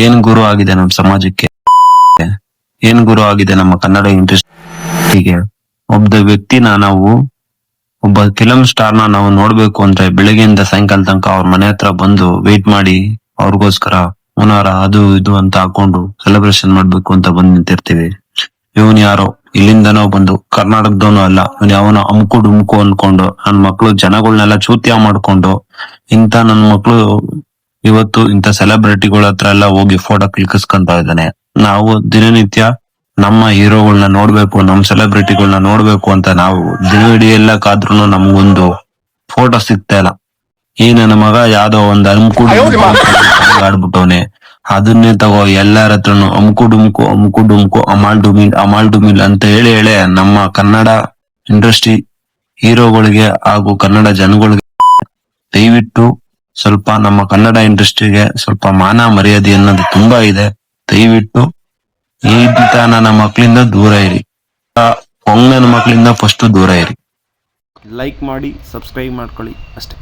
ಏನ್ ಗುರು ಆಗಿದೆ ನಮ್ಮ ಸಮಾಜಕ್ಕೆ, ಏನ್ ಗುರು ಆಗಿದೆ ನಮ್ಮ ಕನ್ನಡ ಇಂಡಸ್ಟ್ರಿಗೆ. ಒಬ್ಬ ವ್ಯಕ್ತಿನ ನಾವು, ಒಬ್ಬ ಫಿಲಂ ಸ್ಟಾರ್ ನಾವು ನೋಡ್ಬೇಕು ಅಂದ್ರೆ ಬೆಳಗ್ಗೆಯಿಂದ ಸಾಯಂಕಾಲ ತನಕ ಅವ್ರ ಮನೆ ಹತ್ರ ಬಂದು ವೇಟ್ ಮಾಡಿ ಅವ್ರಿಗೋಸ್ಕರ ಹುನಾರ ಅದು ಇದು ಅಂತ ಹಾಕೊಂಡು ಸೆಲೆಬ್ರೇಷನ್ ಮಾಡ್ಬೇಕು ಅಂತ ಬಂದ್ ನಿಂತಿರ್ತೀವಿ. ಇವನ್ ಯಾರೋ ಇಲ್ಲಿಂದನೋ ಬಂದು ಕರ್ನಾಟಕದವನು ಅಲ್ಲ, ಇವನ್ ಯಾವನೋ ಅಮ್ಕು ಡುಮ್ಕು ಅನ್ಕೊಂಡು ನನ್ ಮಕ್ಳು ಜನಗಳನ್ನೆಲ್ಲ ಚೂತ್ಯ ಮಾಡ್ಕೊಂಡು ಇಂತ ನನ್ ಮಕ್ಳು ಇವತ್ತು ಇಂತ ಸೆಲೆಬ್ರಿಟಿಗಳ ಹತ್ರ ಎಲ್ಲ ಹೋಗಿ ಫೋಟೋ ಕ್ಲಿಕ್ಕಿಸ್ಕೊಂತ ಇದ್ದಾನೆ. ನಾವು ದಿನನಿತ್ಯ ನಮ್ಮ ಹೀರೋಗಳನ್ನ ನೋಡ್ಬೇಕು, ನಮ್ ಸೆಲೆಬ್ರಿಟಿಗಳನ್ನ ನೋಡ್ಬೇಕು ಅಂತ ನಾವು ದಿನವಿಡೀ ಎಲ್ಲ ಕಾದ್ರೂ ನಮ್ಗೊಂದು ಫೋಟೋ ಸಿಗ್ತಾ ಇಲ್ಲ. ಈ ನನ್ನ ಮಗ ಯಾವ್ದೋ ಒಂದ್ ಆಡ್ಬಿಟ್ಟವನೆ, ಅದನ್ನೇ ತಗೋ ಎಲ್ಲಾರ ಹತ್ರನು ಅಮ್ಕು ಡುಮ್ಕು ಅಮಾಲ್ ಡುಮಿಲ್ ಅಂತ ಹೇಳಿ ನಮ್ಮ ಕನ್ನಡ ಇಂಡಸ್ಟ್ರಿ ಹೀರೋಗಳಿಗೆ ಹಾಗೂ ಕನ್ನಡ ಜನಗಳಿಗೆ ದಯವಿಟ್ಟು ಸ್ವಲ್ಪ ನಮ್ಮ ಕನ್ನಡ ಇಂಡಸ್ಟ್ರಿಗೆ ಸ್ವಲ್ಪ ಮಾನ ಮರ್ಯಾದೆ ಅನ್ನೋದು ತುಂಬಾ ಇದೆ. ದಯವಿಟ್ಟು ಇಂತ ನನ್ನ ಮಕ್ಕಳಿಂದ ದೂರ ಇರಿ, ನನ್ನ ಮಕ್ಕಳಿಂದ ಫಸ್ಟ್ ದೂರ ಇರಿ. ಲೈಕ್ ಮಾಡಿ, ಸಬ್ಸ್ಕ್ರೈಬ್ ಮಾಡ್ಕೊಳ್ಳಿ ಅಷ್ಟೇ.